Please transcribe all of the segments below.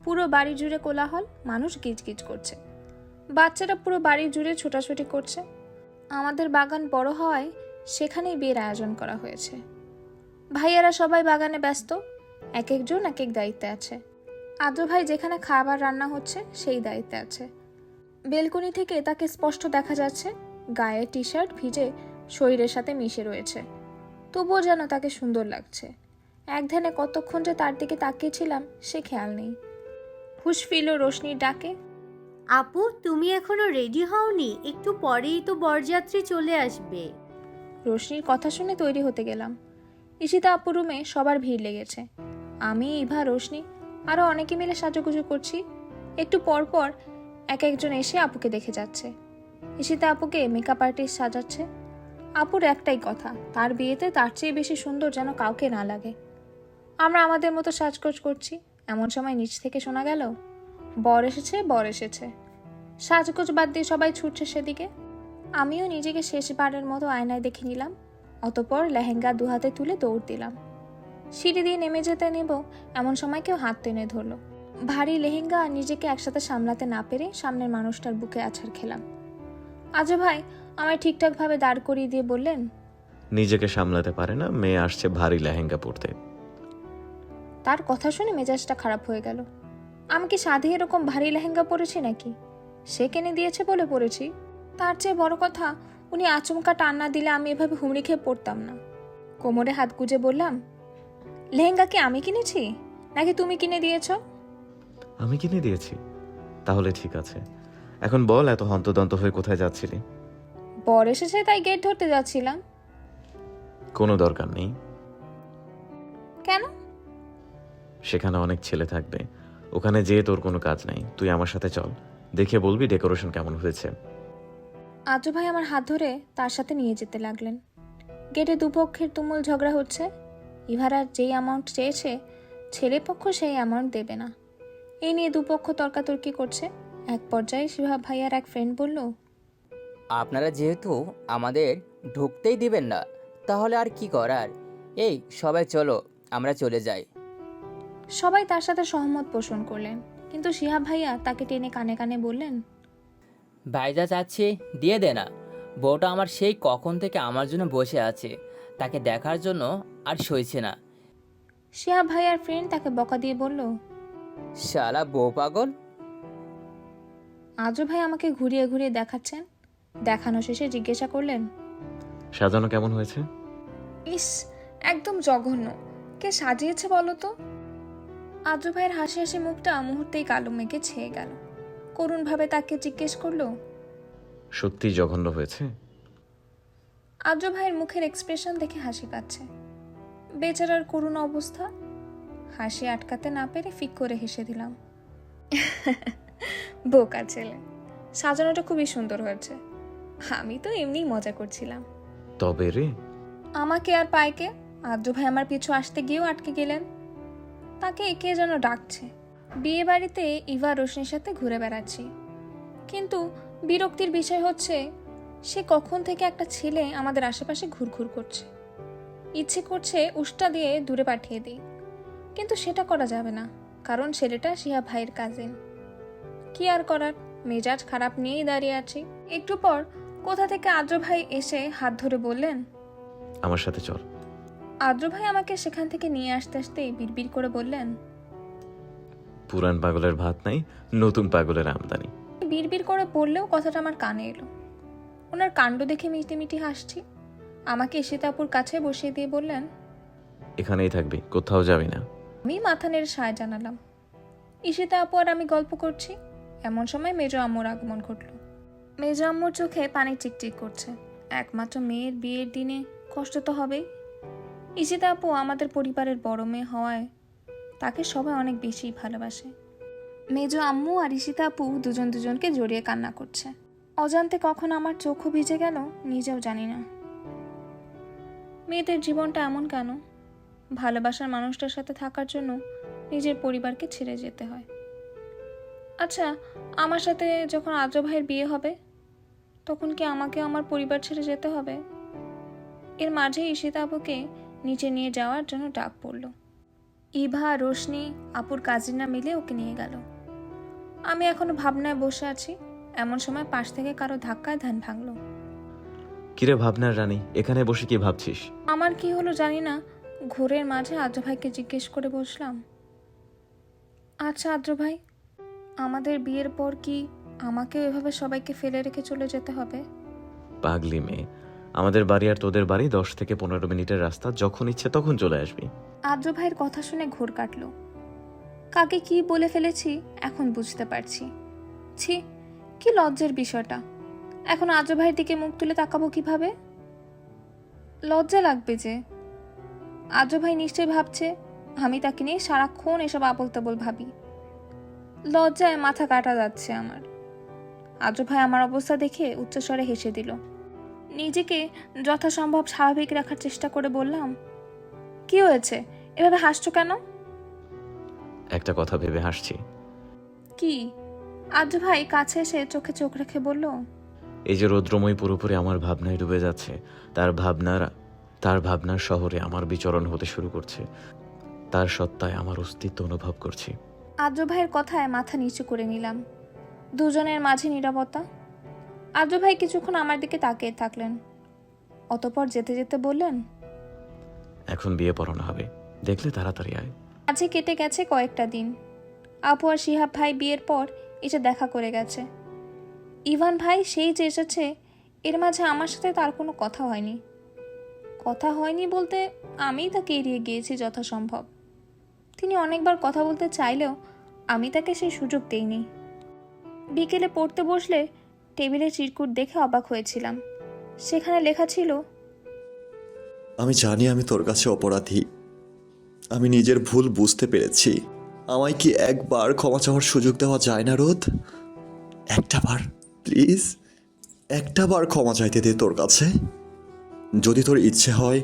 পুরো বাড়ি জুড়ে কোলাহল, মানুষ গিজগিজ করছে, বাচ্চারা পুরো বাড়ি জুড়ে ছোটাছুটি করছে। আমাদের বাগান বড় হওয়ায় সেখানেই বিয়ের আয়োজন করা হয়েছে। ভাইয়ারা সবাই বাগানে ব্যস্ত, এক একজন এক এক দায়িত্বে আছে। আদ্র ভাই যেখানে খাবার রান্না হচ্ছে সেই দায়িত্বে আছে। বেলকনি থেকে তাকে স্পষ্ট দেখা যাচ্ছে, গায়ে টি শার্ট ভিজে শরীরের সাথে মিশে রয়েছে, তবুও যেন তাকে সুন্দর লাগছে। এক ধ্যানে কতক্ষণ যে তার দিকে তাকিয়েছিলাম সে খেয়াল নেই। হুশ ফিরল রোশনির ডাকে। আপু, তুমি এখনো রেডি হওনি? একটু পরেই তো বরযাত্রী চলে আসবে। রোশনির কথা শুনে তৈরি হতে গেলাম। ঈশিতা আপু রুমে সবার ভিড় লেগেছে। আমি, ইভা, রোশনি আরও অনেকে মিলে সাজুগুজু করছি। একটু পর পর এক একজন এসে আপুকে দেখে যাচ্ছে। ঈশিতা আপুকে মেকআপ আর্টিস্ট সাজাচ্ছে। আপুর একটাই কথা, তার বিয়েতে তার চেয়ে বেশি সুন্দর যেন কাউকে না লাগে। আমরা আমাদের মতো সাজগোজ করছি, এমন সময় নিচ থেকে শোনা গেল, বর এসেছে, বর এসেছে। সাজগোজ বাদ দিয়ে সবাই ছুটছে সেদিকে। আমিও নিজেকে শেষবারের মতো আয়নায় দেখে নিলাম, অতপর লেহেঙ্গা দুহাতে তুলে দৌড় দিলাম। সিঁড়ি দিয়ে নেমে যেতে নেব এমন সময় কেউ হাত টেনে ধরলো। ভারী লেহেঙ্গা আর নিজেকে একসাথে সামলাতে না পেরে সামনের মানুষটার বুকে আছাড় খেলাম। আজু ভাই আমায় ঠিকঠাকভাবে দাঁড় করিয়ে দিয়ে বললেন, নিজেকে সামলাতে পারে না, মেয়ে আসছে ভারী লেহেঙ্গা পরতে। তার কথা শুনে মেজাজটা খারাপ হয়ে গেল। আমি কি সাধে এরকম ভারী লেহেঙ্গা পরেছি নাকি? সে কিনে দিয়েছে বলে পরেছি। তার চেয়ে বড় কথা, উনি আচমকা টান না দিলে আমি এভাবে হুমড়ি খেয়ে পড়তাম না। কোমরে হাত গুজে বললাম, লেহেঙ্গা কি আমি কিনেছি নাকি তুমি কিনে দিয়েছ? আমি কিনে দিয়েছি। তাহলে ঠিক আছে, এখন বল, এত হন্তদন্ত হয়ে কোথায় যাচ্ছিলি? বর এসেছে তাই গেট ধরতে যাচ্ছিলাম। কোনো দরকার নেই। কেন? সেখানে অনেক ছেলে থাকবে, ওখানে যেয়ে তোর কোনো কাজ নাই। তুই আমার সাথে চল, দেখে বলবি ডেকোরেশন কেমন হয়েছে। আজু ভাই আমার হাত ধরে তার সাথে নিয়ে যেতে লাগলেন। গেটে দুপক্ষের তুমুল ঝগড়া হচ্ছে। ইভারা যেই অ্যামাউন্ট চেয়েছে ছেলে পক্ষ সেই অ্যামাউন্ট দেবে না, এই নিয়ে দুপক্ষ তর্কাতর্কি করছে। এক পর্যায়ে শিহাব ভাইয়ার এক ফ্রেন্ড বলল, আপনারা যেহেতু আমাদের ঢুকতেই দিবেন না, তাহলে আর কি করার। এই সবাই চলো, আমরা চলে যাই। সবাই তার সাথে সহমত পোষণ করলেন, কিন্তু শিহাব ভাইয়া তাকে টেনে কানে কানে বললেন, ভাইজা চাচ্ছি দিয়ে দে না। বউটা আমার সেই কখন থেকে আমার জন্য বসে আছে, তাকে দেখার জন্য আর সইছে না। শিহাব ভাইয়ার ফ্রেন্ড তাকে বকা দিয়ে বলল, শালা বউ পাগল। আজু ভাই আমাকে ঘুরিয়ে ঘুরিয়ে দেখাচ্ছেন। দেখানো শেষে জিজ্ঞাসা করলেন, সাজানো কেমন হয়েছে? ইস, একদম জঘন্য, কে সাজিয়েছে বলো তো? আদ্র ভাইয়ের হাসি হাসি মুখটা মুহূর্তেই কালো মেঘে ছেয়ে গেল। করুণভাবে তাকে জিজ্ঞেস করলো, সত্যি জঘন্য হয়েছে? আদ্র ভাইয়ের মুখের এক্সপ্রেশন দেখে হাসি পাচ্ছে। বেচারার করুণ অবস্থা। হাসি আটকাতে না পেরে ফিক করে হেসে দিলাম। বোকা ছেলে, সাজানোটা খুবই সুন্দর হয়েছে। আমি তো এমনিই মজা করছিলাম। তবে রে, আমাকে আর পায়কে আদ্র ভাই আমার পিছু আসতে গিয়েও আটকে গেলেন। তাকে একে যেন ডাকছে। বিয়ে বাড়িতে ইভা রোশনির সাথে ঘুরে বেড়াচ্ছি, কিন্তু বিরক্তির বিষয় হচ্ছে সে কখন থেকে একটা ছেলে আমাদের আশেপাশে ঘুরঘুর করছে। ইচ্ছে করছে উষ্টা দিয়ে দূরে পাঠিয়ে দিই, কিন্তু সেটা করা যাবে না, কারণ ছেলেটা শিহাব ভাইয়ের কাজিন। কি আর করার, মেজাজ খারাপ নিয়েই দাঁড়িয়ে আছি। একটু পর কোথা থেকে আদ্র ভাই এসে হাত ধরে বললেন, আমার সাথে চল। আদ্র ভাই আমাকে সেখান থেকে নিয়ে আসতে আসতেই বিড়বিড় করে বললেন, পুরান পাগলের ভাত নাই, নতুন পাগলের আমদানি। বিড়বিড় করে বললেও কথাটা আমার কানে এলো। ওনার কাণ্ড দেখে মিটি মিটি হাসছি। আমাকে ঈশিতাপুর কাছে বসিয়ে দিয়ে বললেন, এখানেই থাকবি, কোথাও যাবি না। আমি মাথা নেড়ে সায় জানালাম। ঈশিতা আপু আর আমি গল্প করছি, এমন সময় মেজো আম্মুর আগমন ঘটল। মেজো আম্মুর চোখে পানি চিকচিক করছে। একমাত্র মেয়ের বিয়ের দিনে কষ্ট তো হবেই। ঈশিতা আপু আমাদের পরিবারের বড় মেয়ে হওয়ায় তাকে সবাই অনেক বেশি ভালোবাসে। মেজো আম্মু আর ঈশিতা আপু দুজন দুজনকে জড়িয়ে কান্না করছে। অজান্তে কখন আমার চোখও ভিজে গেল নিজেও জানি না। মেয়েদের জীবনটা এমন কেন? ভালোবাসার মানুষটার সাথে থাকার জন্য নিজের পরিবারকে ছেড়ে যেতে হয়। আচ্ছা, আমার সাথে যখন আদ্র ভাইয়ের বিয়ে হবে তখন কি আমাকে আমার পরিবার ছেড়ে যেতে হবে? এর মাঝে ঈশিতা আপুকে নিচে নিয়ে যাওয়ার জন্য ডাক পড়ল। ইভা, রোশনি, আপুর কাজিনরা মিলে ওকে নিয়ে গেল। আমি এখনো ভাবনায় বসে আছি, এমন সময় পাশ থেকে কারো ধাক্কায় ধ্যান ভাঙলো। কিরে ভাবনার রানী, এখানে বসে কি ভাবছিস? আমার কি হলো জানি না, ঘোরের মাঝে আদ্র ভাইকে জিজ্ঞেস করে বসলাম, আচ্ছা আদ্র ভাই, আমাদের বিয়ের পর কি আমাকেও এভাবে সবাইকে ফেলে রেখে চলে যেতে হবে? পাগলি মেয়ে, আমাদের বাড়ি আর তোদের বাড়ি 10 থেকে 15 মিনিটের রাস্তা, যখন ইচ্ছে তখন চলে আসবি। আদ্র ভাইয়ের কথা শুনে ঘোর কাটলো। কাকে কি বলে ফেলেছি এখন বুঝতে পারছি। ছি, কি লজ্জার বিষয়টা। এখন আদ্র ভাইয়ের দিকে মুখ তুলে তাকাবো কিভাবে? লজ্জা লাগবে যে। আদ্র ভাই নিশ্চয়ই ভাবছে আমি তাকে নিয়ে সারাক্ষণ এসব আবল তাবল ভাবি। লজ্জায় মাথা কাটা যাচ্ছে আমার। আদ্র ভাই আমার অবস্থা দেখে উচ্চস্বরে হেসে দিল। নিজেকে যথাসম্ভব স্বাভাবিক রাখার চেষ্টা করে বললাম, কি হয়েছে, এভাবে হাসছো কেন? একটা কথা ভেবে হাসছি। কি? আদ্র ভাই কাছে এসে চোখে চোখ রেখে বলল, এই যে রৌদ্রময় পুরোপুরি আমার ভাবনায় ডুবে যাচ্ছে, তার ভাবনার শহরে আমার বিচরণ হতে শুরু করছে, তার সত্তায় আমার অস্তিত্ব অনুভব করছি। আদ্র ভাইয়ের কথায় মাথা নিচু করে নিলাম। দুজনের মাঝে নীরবতা। আদ্র ভাই কিছুক্ষণ আমার দিকে তাকিয়ে থাকলেন, অতঃপর যেতে যেতে বললেন, এখন বিয়ে পড়ানো হবে, দেখলে তাড়াতাড়ি আয়। মাঝে কেটে গেছে কয়েকটা দিন। আপু আর শিহাব ভাই বিয়ের পর এসে দেখা করে গেছে। ইভান ভাই সেই যে এসেছে, এর মাঝে আমার সাথে তার কোনো কথা হয়নি। কথা হয়নি বলতে আমিই তাকে এড়িয়ে গিয়েছি যথাসম্ভব। তিনি অনেকবার কথা বলতে চাইলেও আমি তাকে সেই সুযোগ দেইনি। বিকেলে পড়তে বসলে টেবিলে চিরকুট দেখে অবাক হয়েছিলাম। সেখানে লেখা ছিল, আমি জানি আমি তোর কাছে অপরাধী। আমি নিজের ভুল বুঝতে পেরেছি। আমায় কি একবার ক্ষমা চাওয়ার সুযোগ দেওয়া যায় না রোদ? একটা বার প্লিজ, একটা বার ক্ষমা চাইতে দে তোর কাছে। যদি তোর ইচ্ছে হয়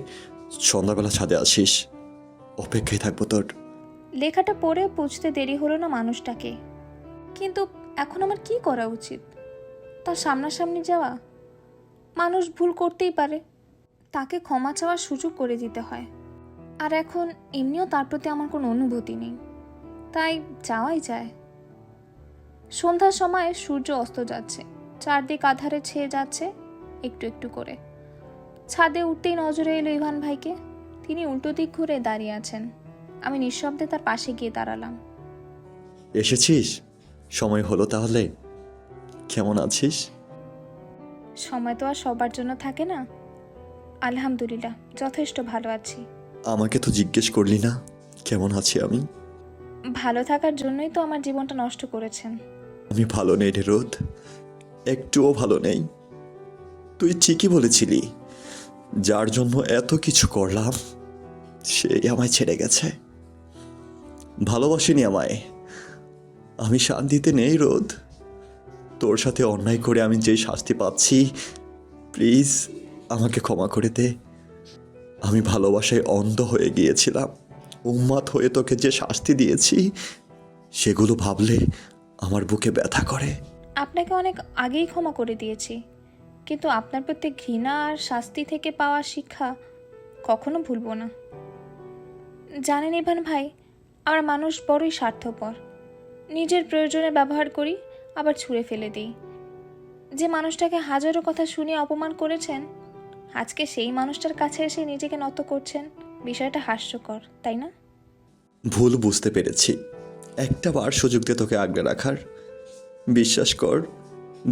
সন্ধ্যাবেলা ছাদে আসিস, অপেক্ষায় থাকবো তোর। লেখাটা পড়ে বুঝতে দেরি হলো না মানুষটাকে। কিন্তু এখন আমার কি করা উচিত? তার সামনাসামনি যাওয়া? মানুষ ভুল করতেই পারে, তাকে ক্ষমা চাওয়ার সুযোগ করে দিতে হয়। আর এখন এমনিও তার প্রতি আমার কোনো অনুভূতি নেই, তাই যাওয়াই যায়। সন্ধ্যার সময় সূর্য অস্ত যাচ্ছে, চারদিক আধারে ছেয়ে যাচ্ছে একটু একটু করে। ছাদে উঠতেই নজরে এলো ইভান ভাইকে। তিনি উল্টো দিক ঘুরে দাঁড়িয়ে আছেন। আমি নিঃশব্দে তার পাশে গিয়ে দাঁড়ালাম। এসেছিস? সময় হলো তাহলে। কেমন আছিস? সময় তো আর সবার জন্য থাকে না। আলহামদুলিল্লাহ, যথেষ্ট ভালো আছি। আমাকে তো জিজ্ঞেস করলি না কেমন আছি আমি। ভালো থাকার জন্যই তো আমার জীবনটা নষ্ট করেছেন। আমি ভালো নেই রে রোদ, একটুও ভালো নেই। তুই ঠিকই বলেছিলি, যার জন্য এত কিছু করলাম সেই আমায় ছেড়ে গেছে, ভালোবাসেনি আমায়। আমি শান্তিতে নেই রোদ। তোর সাথে অন্যায় করে আমি যেই শাস্তি পাচ্ছি, প্লিজ আমাকে ক্ষমা করে দে। আমি ভালোবাসায় অন্ধ হয়ে গিয়েছিলাম। উন্মাদ হয়ে তোকে যে শাস্তি দিয়েছি, সেগুলো ভাবলে আমার বুকে ব্যথা করে। আপনাকে অনেক আগেই ক্ষমা করে দিয়েছি, কিন্তু আপনার প্রতি ঘৃণা আর শাস্তি থেকে পাওয়া শিক্ষা কখনো ভুলবো না। জানেন ইভান ভাই, আমরা মানুষ বড়ই স্বার্থপর। নিজের প্রয়োজনে ব্যবহার করি, আবার ছুঁড়ে ফেলে দিই। যে মানুষটাকে হাজারো কথা শুনিয়ে অপমান করেছেন, আজকে সেই মানুষটার কাছে এসে নিজেকে নত করছেন। বিষয়টা হাস্যকর, তাই না? ভুল বুঝতে পেরেছি। একটা বার সুযোগ দে তোকে আগলে রাখার। বিশ্বাস কর,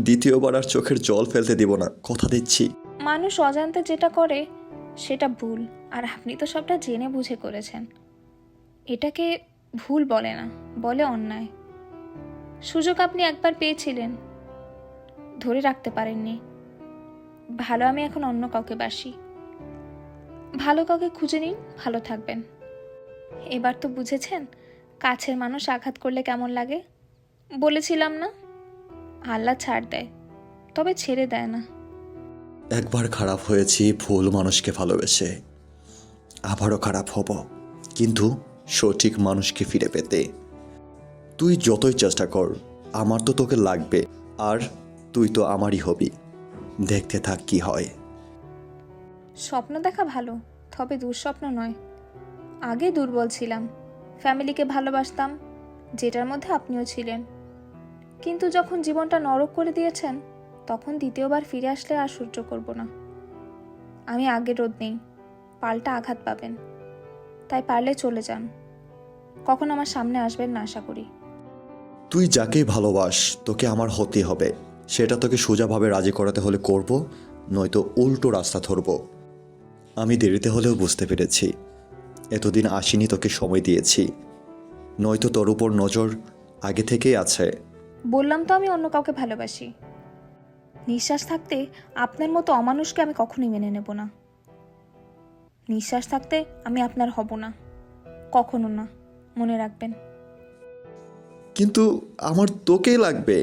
দ্বিতীয়বার আর চোখের জল ফেলতে দিব না, কথা দিচ্ছি। মানুষ অজান্তে যেটা করে সেটা ভুল, আর আপনি তো সবটা জেনে বুঝে করেছেন। এটাকে ভুল বলে না, বলে অন্যায়। সুযোগ আপনি একবার পেয়েছিলেন, ধরে রাখতে পারেননি। ভালো আমি এখন অন্য কাউকে বাসি। ভালো কাউকে খুঁজে নিন, ভালো থাকবেন। এবার তো বুঝেছেন কাছের মানুষ আঘাত করলে কেমন লাগে। বলেছিলাম না, আল্লাহ ছাড় দেয়, তবে ছেড়ে দেয় না। একবার খারাপ হয়েছি ভুল মানুষকে ভালোবেসে, আবারও খারাপ হব, কিন্তু সঠিক মানুষকে ফিরে পেতে। তুই যতই চেষ্টা কর, আমার তো তোকে লাগবে, আর তুই তো আমারই হবি। দেখতে থাক কি হয়। স্বপ্ন দেখা ভালো, তবে দুঃস্বপ্ন নয়। আগে দুর্বল ছিলাম, ফ্যামিলিকে ভালোবাসতাম, যেটার মধ্যে আপনিও ছিলেন। কিন্তু যখন জীবনটা নরক করে দিয়েছেন, তখন দ্বিতীয়বার ফিরে আসলে আর সহ্য করব না। আমি আগের রোদ নেই, পাল্টা আঘাত পাবেন। তাই পারলে চলে যান, কখন আমার সামনে আসবেন না আশা করি। তুই যাকেই ভালোবাস, তোকে আমার হতে হবে। সেটা তোকে সোজাভাবে রাজি করাতে হলে করব, নয়তো উল্টো রাস্তা ধরব। আমি দেরিতে হলেও বুঝতে পেরেছি, এতদিন আসিনি, তোকে সময় দিয়েছি, নয়তো তোর উপর নজর আগে থেকেই আছে। বললাম তো আমি অন্য কাউকে ভালোবাসি। নিঃশ্বাস থাকতে আপনার মতো অমানুষকে আমি কখনোই মেনে নেব না। নিঃশ্বাস থাকতে আমি আপনার হব না, কখনো না, মনে রাখবেন। কিন্তু আমার তোকেই লাগবে।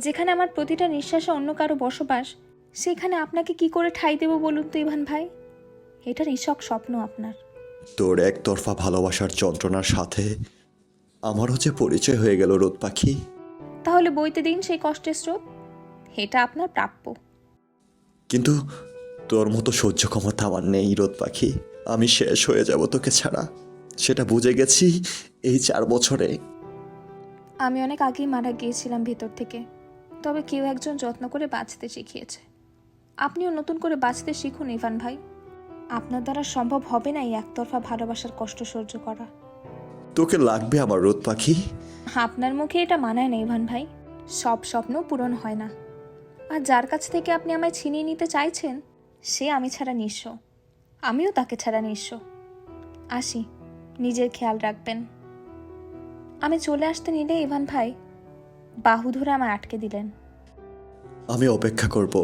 যেখানে আমার প্রতিটা নিঃশ্বাসে অন্য কারো বসবাস, সেখানে আপনাকে কি করে ঠাঁই দেব বলুন তো ইভান ভাই? এটা নিছক স্বপ্ন আপনার। তোর একতরফা ভালোবাসার যন্ত্রণার সাথে আমারও যে পরিচয় হয়ে গেল রোদ পাখি। তাহলে বইতে দিন সেই কষ্টের স্রোত, এটা আপনার প্রাপ্য। কিন্তু তোর মতো সহ্য ক্ষমতা আমার নেই রোদ পাখি। আমি শেষ হয়ে যাব তোকে ছাড়া, সেটা বুঝে গেছি এই 4 বছরে। আমি অনেক আগেই মারা গিয়েছিলাম ভেতর থেকে, তবে কেউ একজন যত্ন করে বাঁচতে শিখিয়েছে। আপনিও নতুন করে বাঁচতে শিখুন ইভান ভাই। আপনার দ্বারা সম্ভব হবে না এই একতরফা ভালোবাসার কষ্ট সহ্য করা। তোকে লাগবে আমার রোদ পাখি। আপনার মুখে এটা মানায় না ইভান ভাই। সব স্বপ্ন পূরণ হয় না। আর যার কাছ থেকে আপনি আমায় ছিনিয়ে নিতে চাইছেন, সে আমি ছাড়া নিঃস্ব, আমিও তাকে ছাড়া নিঃস্ব। আসি, নিজের খেয়াল রাখবেন। আমি চলে আসতে নিলে ইভান ভাই বাহু ধরে আমায় আটকে দিলেন। আমি অপেক্ষা করব,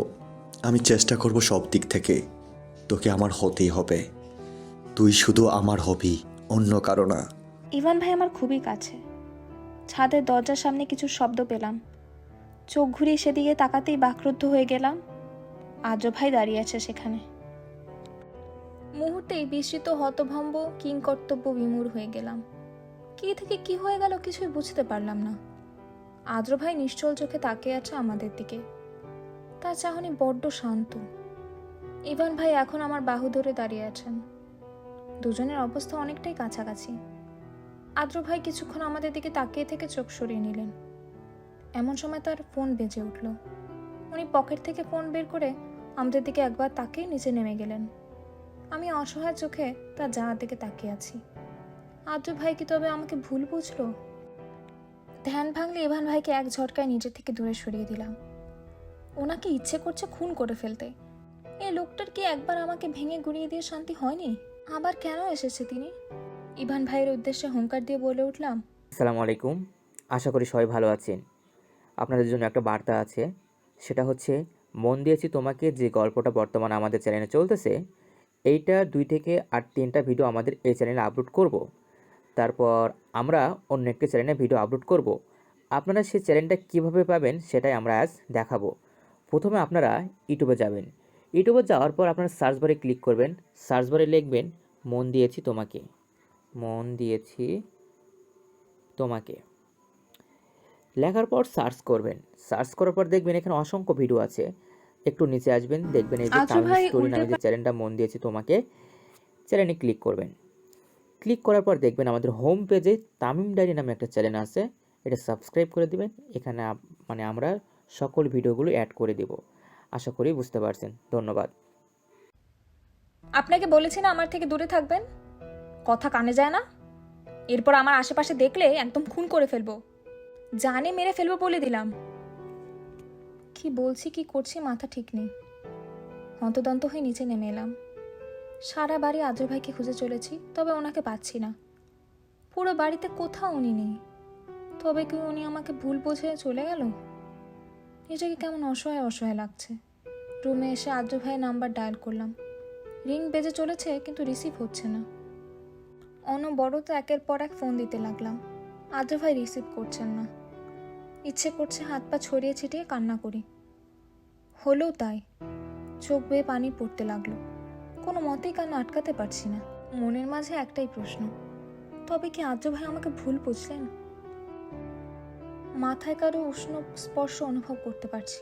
আমি চেষ্টা করব সব দিক থেকে। তোকে আমার হতেই হবে, তুই শুধু আমার হবি, অন্য কারো না। ইভান ভাই আমার খুবই কাছে। ছাদের দরজার সামনে কিছু শব্দ পেলাম, চোখ ঘুরিয়ে সেদিকে তাকাতেই বাকরুদ্ধ হয়ে গেলাম। আজও ভাই দাঁড়িয়ে আছে সেখানে। মুহূর্তেই বিস্মিত, হতভম্ব, কিংকর্তব্য বিমূঢ় হয়ে গেলাম। কি থেকে কি হয়ে গেল কিছুই বুঝতে পারলাম না। আদ্র ভাই নিশ্চল চোখে তাকিয়ে আছে আমাদের দিকে। তার চাহনি বড্ড শান্ত। ইভান ভাই এখন আমার বাহু ধরে দাঁড়িয়ে আছেন। দুজনের অবস্থা অনেকটাই কাছাকাছি। আদ্র ভাই কিছুক্ষণ আমাদের দিকে তাকিয়ে থেকে চোখ সরিয়ে নিলেন। এমন সময় তার ফোন বেজে উঠল। উনি পকেট থেকে ফোন বের করে আমাদের দিকে একবার তাকিয়ে নিচে নেমে গেলেন। আমি অসহায় চোখে তার জানার দিকে তাকিয়ে আছি। আদ্র ভাই কি তবে আমাকে ভুল বুঝলো? ধ্যান ভাঙলে ইভান ভাইকে এক ঝটকায় নিজের থেকে দূরে সরিয়ে দিলাম। ওনাকে ইচ্ছে করছে খুন করে ফেলতে। এই লোকটার কি একবার আমাকে ভেঙে গুঁড়িয়ে দিয়ে শান্তি হয়নি? আবার কেন এসেছে তিনি? ইভান ভাইয়ের উদ্দেশ্যে হুঙ্কার দিয়ে বলে উঠলাম, আসসালামু আলাইকুম। আশা করি সবাই ভালো আছেন। আপনাদের জন্য একটা বার্তা আছে, সেটা হচ্ছে মন দিয়েছি তোমাকে যে গল্পটা বর্তমানে আমাদের চ্যানেলে চলতেছে, এইটা 2 থেকে আর 3টা ভিডিও আমাদের এই চ্যানেলে আপলোড করব। তারপর আমরা অন্য একটি চ্যানেলে ভিডিও আপলোড করব। আপনারা সেই চ্যানেলটা কীভাবে পাবেন সেটাই আমরা আজ দেখাবো। প্রথমে আপনারা ইউটিউবে যাবেন। ইউটিউবে যাওয়ার পর আপনারা সার্চ বারে ক্লিক করবেন। সার্চ বারে লিখবেন মন দিয়েছি তোমাকে, মন দিয়েছি তোমাকে। লেখার পর সার্চ করবেন। সার্চ করার পর দেখবেন এখানে অসংখ্য ভিডিও আছে। একটু নিচে আসবেন, দেখবেন এই যে আচ্ছা তামিম ভাই, স্টোরি নামে উল্টে যে চ্যানেলটা মন দিয়েছি তোমাকে, চ্যানেলে ক্লিক করবেন। ক্লিক করার পর দেখবেন আমাদের হোম পেজে তামিম ডায়েরি নামে একটা চ্যানেল আছে, এটা সাবস্ক্রাইব করে দিবেন। এখানে মানে আমরা সকল ভিডিওগুলো অ্যাড করে দেব। আশা করি বুঝতে পারছেন। ধন্যবাদ। আপনাকে বলেছি না আমার থেকে দূরে থাকবেন? কথা কানে যায় না? এরপর আমার আশেপাশে দেখলে একদম খুন করে ফেলবো, জানে মেরে ফেলবো বলে দিলাম। কি বলছি কি করছি মাথা ঠিক নেই। হন্তদন্ত হয়ে নিচে নেমে এলাম। সারা বাড়ি আদ্র ভাইকে খুঁজে চলেছি, তবে ওনাকে পাচ্ছি না। পুরো বাড়িতে কোথাও উনি নেই। তবে কি উনি আমাকে ভুল বুঝে চলে গেল? নিজেকে কেমন অসহায় অসহায় লাগছে। রুমে এসে আদ্র ভাইয়ের নাম্বার ডায়াল করলাম। রিং বেজে চলেছে কিন্তু রিসিভ হচ্ছে না। অনবরত একের পর এক ফোন দিতে লাগলাম। আদ্র ভাই রিসিভ করছেন না। ইচ্ছে করছে হাত পা ছড়িয়ে ছিটিয়ে কান্না করি। হলেও তাই, চোখ বেয়ে পানি পড়তে লাগলো। কোনো মতেই কান্না আটকাতে পারছি না। মনের মাঝে একটাই প্রশ্ন, তবে কি আদ্র ভাই আমাকে ভুল বুঝলেন? মাথায় কারো উষ্ণ স্পর্শ অনুভব করতে পারছি।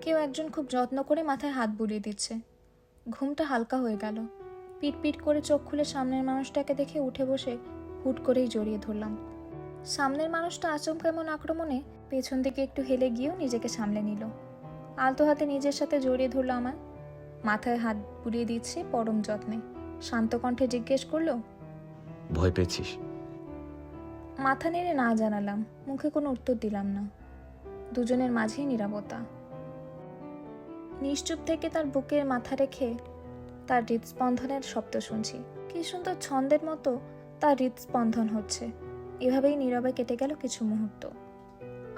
কেউ একজন খুব যত্ন করে মাথায় হাত বুলিয়ে দিচ্ছে। ঘুমটা হালকা হয়ে গেল। পিট পিট করে চোখ খুলে সামনের মানুষটাকে দেখে উঠে বসে হুট করেই জড়িয়ে ধরলাম। সামনের মানুষটা আচমকা এমন আক্রমণে পেছন দিকে একটু হেলে গিয়েও নিজেকে সামলে নিল। আলতো হাতে নিজের সাথে জড়িয়ে ধরলো আমায়। মাথায় হাত বুলিয়ে দিচ্ছে পরম যত্নে। শান্ত কণ্ঠে জিজ্ঞেস করলো, ভয় পেয়েছিস? মাথা নেড়ে না জানালাম, মুখে কোনো উত্তর দিলাম না। দুজনের মাঝেই নীরবতা। নিশ্চুপ থেকে তার বুকের মাথা রেখে তার হৃদস্পন্দনের শব্দ শুনছি। কি সুন্দর ছন্দের মতো তার হৃদস্পন্দন হচ্ছে। এভাবেই নীরবে কেটে গেল কিছু মুহূর্ত।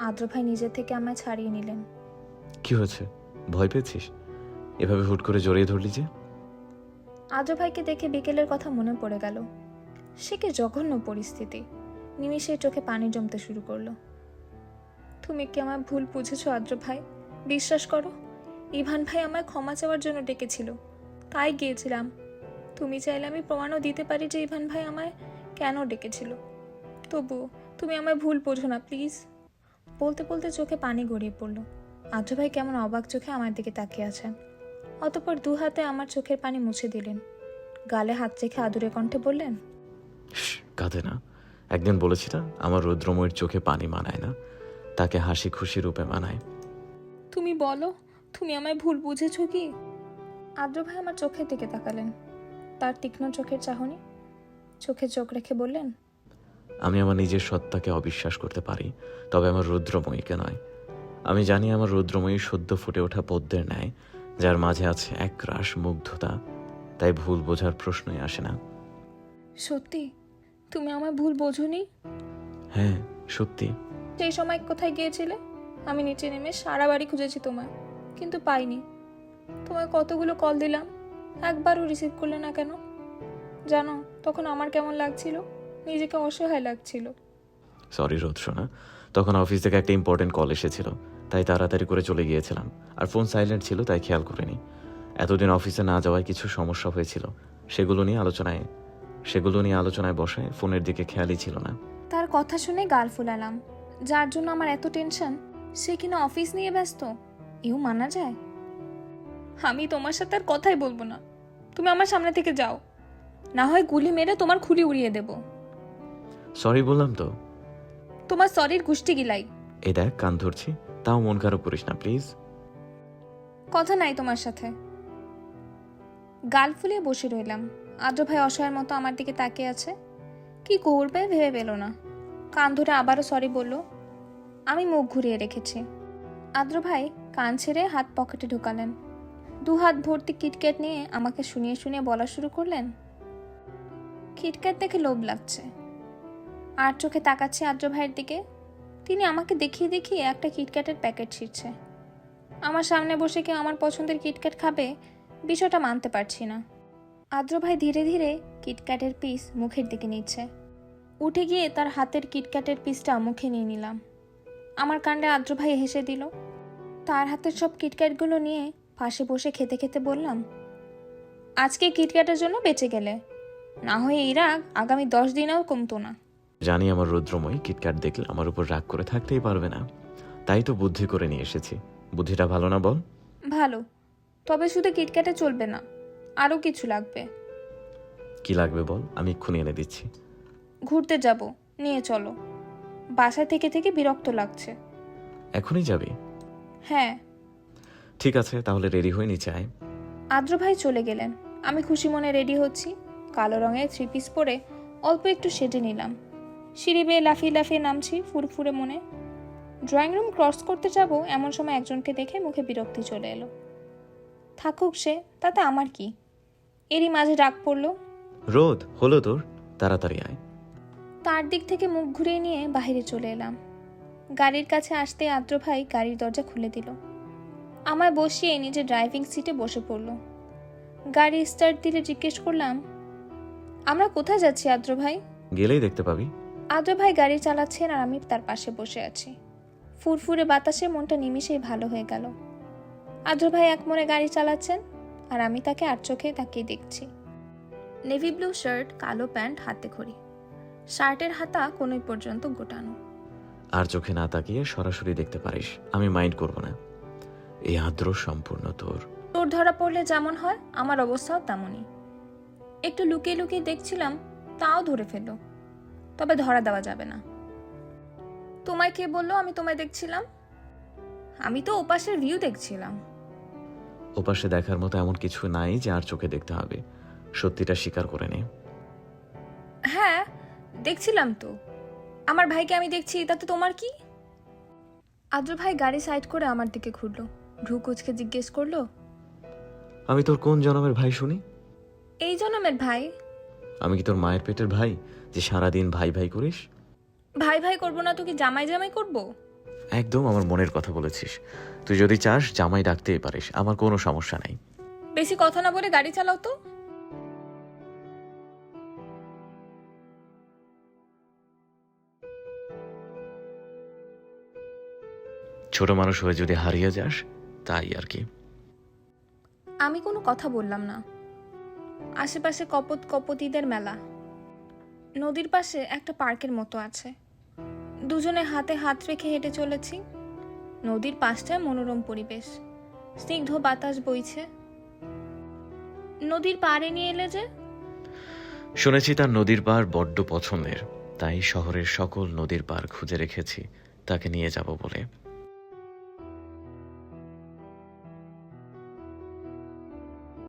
আদ্র ভাই নিজে থেকে আমায় ছাড়িয়ে নিলেন। কি হয়েছে? ভয় পেয়েছিস? এভাবে হুট করে জড়িয়ে ধরলি যে? আদ্র ভাইকে দেখে বিকেলের কথা মনে পড়ে গেল। সে কি জঘন্য পরিস্থিতি। নিমিষের চোখে পানি জমতে শুরু করলো। তুমি কি আমার ভুল বুঝেছো আদ্র ভাই? বিশ্বাস করো, ইভান ভাই আমায় ক্ষমা চাওয়ার জন্য ডেকেছিল, তাই গিয়েছিলাম। তুমি চাইলে আমি প্রমাণও দিতে পারি যে ইভান ভাই আমায় কেন ডেকেছিল। তবুও তুমি আমায় ভুল বোঝো না প্লিজ। বলতে বলতে চোখে পানি গড়িয়ে পড়লো। আদ্র ভাই কেমন অবাক চোখে আমার দিকে তাকিয়ে আছেন। অতঃপর দু হাতে আমার চোখের পানি মুছে দিলেন। গালে হাত রেখে আদুরে কণ্ঠে বললেন, কাঁদে না। একদিন বলেছি না, আমার রুদ্রময়ের চোখে পানি মানায় না, তাকে হাসি খুশি রূপে মানায়। তুমি বলো, তুমি আমায় ভুল বুঝেছো কি? আদ্র ভাই আমার চোখের দিকে তাকালেন। তার তীক্ষ্ণ চোখের চাহনি। চোখে চোখ রেখে বললেন, আমি আমার নিজের সত্তাকে অবিশ্বাস করতে পারি, তবে আমার রুদ্রময়ীকে নয়। আমি জানি আমার রুদ্রময়ী সদ্য ফুটে ওঠা পদ্মের ন্যায়, যার মাঝে আছে এক রাস মুগ্ধতা। তাই ভুল বোঝার প্রশ্নই আসে না। সত্যি তুমি আমায় ভুল বোঝোনি? হ্যাঁ, সত্যি। সেই সময় কোথায় গিয়েছিলে? আমি নিচে নেমে সারা বাড়ি খুঁজেছি তোমায়, কিন্তু পাইনি। তোমায় কতগুলো কল দিলাম, একবারও রিসিভ করলে না কেন? জানো তখন আমার কেমন লাগছিল? নিজেকে অসহায় লাগছিল। সরি রোদ্রনা, তখন অফিস থেকে একটা ইম্পর্টেন্ট কল এসেছিল, তাই তাড়াতাড়ি করে চলে গিয়েছিলাম। আর ফোন সাইলেন্ট ছিল, তাই খেয়াল করিনি। এতদিন অফিসে না যাওয়ায় কিছু সমস্যা হয়েছিল, সেগুলো নিয়ে আলোচনায় বসায় ফোনের দিকে খেয়ালই ছিল না। তার কথা শুনে গাল ফুলালাম। যার জন্য আমার এত টেনশন, সে কিনা অফিস নিয়ে ব্যস্ত, এও মানা যায়? আমি তোমার সাথে আর কথাই বলবো না। তুমি আমার সামনে থেকে যাও, না হয় গুলি মেরে তোমার খুলি উড়িয়ে দেব। সরি বললাম তো। তোমার সরির গুষ্টি গিলাই। এই দেখ, কান ধরছি, তাও মন খারাপ করিস না প্লিজ। কথা নাই তোমার সাথে। গাল ফুলিয়ে বসে রইলাম। আদ্র ভাই অসহায়ের মতো আমার দিকে তাকিয়ে আছে। কি করবে ভেবে পেল না। কান ধরে আবারও সরি বলল। আমি মুখ ঘুরিয়ে রেখেছি। আদ্র ভাই কান ছেড়ে হাত পকেটে ঢুকালেন। দু হাত ভর্তি কিটক্যাট নিয়ে আমাকে শুনিয়ে শুনিয়ে বলা শুরু করলেন, কিটক্যাট দেখে লোভ লাগছে। আর চোখে তাকাচ্ছি আদ্র ভাইয়ের দিকে। তিনি আমাকে দেখিয়ে দেখিয়ে একটা কিটক্যাটের প্যাকেট ছিঁড়ছে। আমার সামনে বসে কেউ আমার পছন্দের কিটক্যাট খাবে, বিষয়টা মানতে পারছি না। আদ্র ভাই ধীরে ধীরে কিটক্যাটের পিস মুখের দিকে নিচ্ছে। উঠে গিয়ে তার হাতের কিটক্যাটের পিসটা মুখে নিয়ে নিলাম। আমার কাণ্ডে আদ্র ভাই হেসে দিল। তার হাতের সব কিটক্যাটগুলো নিয়ে পাশে বসে খেতে খেতে বললাম, আজকে কিটক্যাটের জন্য বেঁচে গেলে, না হয় এই রাগ আগামী 10 দিনেও কমতো না। জানি আমার রুদ্রময়ী কিটক্যাট দেখলে আমার উপর রাগ করে থাকতেই পারবে না, তাই তো বুদ্ধি করে নিয়ে এসেছি। বুদ্ধিটা ভালো না বল? ভালো, তবে শুধু কিটক্যাটে চলবে না, আরও কিছু লাগবে। কি লাগবে বল, আমি এক্ষুনি এনে দিচ্ছি। ঘুরতে যাব, নিয়ে চলো। বাসায় থেকে থেকে বিরক্ত লাগছে। এখনই যাবি? হ্যাঁ। ঠিক আছে, তাহলে রেডি হয়ে নিচে আয়। আদ্র ভাই চলে গেলেন। আমি খুশি মনে রেডি হচ্ছি। কালো রঙের 3 পিস পরে অল্প একটু সেজে নিলাম। সিঁড়ি বেয়ে লাফিয়ে লাফিয়ে নামছি ফুরফুরে মনে। ড্রয়িং রুম ক্রস করতে যাব এমন সময় একজনকে দেখে মুখে বিরক্তি চলে এলো। থাকুক সে, তাতে আমার কি। এরই মাঝে ডাক পড়লো, রোদ হলো তোর, তাড়াতাড়ি আয়। তার দিক থেকে মুখ ঘুরিয়ে নিয়ে বাইরে চলে এলাম। গাড়ির কাছে আসতে আদ্র ভাই গাড়ির দরজা খুলে দিল। আমায় বসিয়ে নিজে ড্রাইভিং সিটে বসে পড়ল। গাড়ি স্টার্ট দিলে জিজ্ঞেস করলাম, আমরা কোথায় যাচ্ছি আদ্র ভাই? গেলেই দেখতে পাবি। আদ্র ভাই গাড়ি চালাচ্ছেন আর আমি তার পাশে বসে আছি। ফুরফুরে বাতাসে মনটা নিমিষেই ভালো হয়ে গেল। আদ্র ভাই এক মনে গাড়ি চালাচ্ছেন আর আমি তাকে আর চোখে তাকিয়ে দেখছি। নেভি ব্লু শার্ট, কালো প্যান্ট, হাতে ঘড়ি। শার্টের হাতা কোনই পর্যন্ত গোটানো। আর চোখে না তাকিয়ে সরাসরি দেখতে পারিস, আমি মাইন্ড করব না। এই আদ্র সম্পূর্ণ তোর। তোর ধরা পড়লে যেমন হয় আমার অবস্থাও তেমনই। একটু লুকিয়ে লুকিয়ে দেখছিলাম, তাও ধরে ফেলল। তবে ধরা দেওয়া যাবে না। তোমায় কে বললো আমি তোমায় দেখছিলাম? আমি তো ওপাশের ভিউ দেখছিলাম। ওপাশে দেখার মতো এমন কিছু নাই যে আর চোখে দেখতে হবে। সত্যিটা স্বীকার করে নে। হ্যাঁ দেখছিলাম তো, আমার ভাইকে আমি দেখছি, তাতে তোমার কি? আদ্র ভাই গাড়ি সাইড করে আমার দিকে ঘুরলো, ভ্রু কুচকে জিজ্ঞেস করলো, আমি তোর কোন জন্মের ভাই শুনি? এই জন্মের ভাই? আমি কি তোর মায়ের পেটের ভাই যে সারাদিন ভাই ভাই করিস? ভাই ভাই করবো না তো কি জামাই জামাই করবো? একদম আমার মনের কথা বলেছিস। তুই যদি চাস জামাই ডাকতেই পারিস, আমার কোনো সমস্যা নাই। বেশি কথা না বলে গাড়ি চালাও তো। ছোট মানুষ হয়ে যদি হারিয়ে যাস তাই আর কি। আমি কোনো কথা বললাম না। আশেপাশে কপত কপতিদের মেলা, নদীর পাশে একটা পার্কের মতো আছে। দুজনে হাতে হাত রেখে হেঁটে চলেছি। নদীর পাশটায় মনোরম পরিবেশ, স্নিগ্ধ বাতাস বইছে। নদীর পাড়ে নিয়ে এলে যে? শুনেছি তার নদীর পার বড্ড পছন্দের, তাই শহরের সকল নদীর পার খুঁজে রেখেছি তাকে নিয়ে যাব বলে।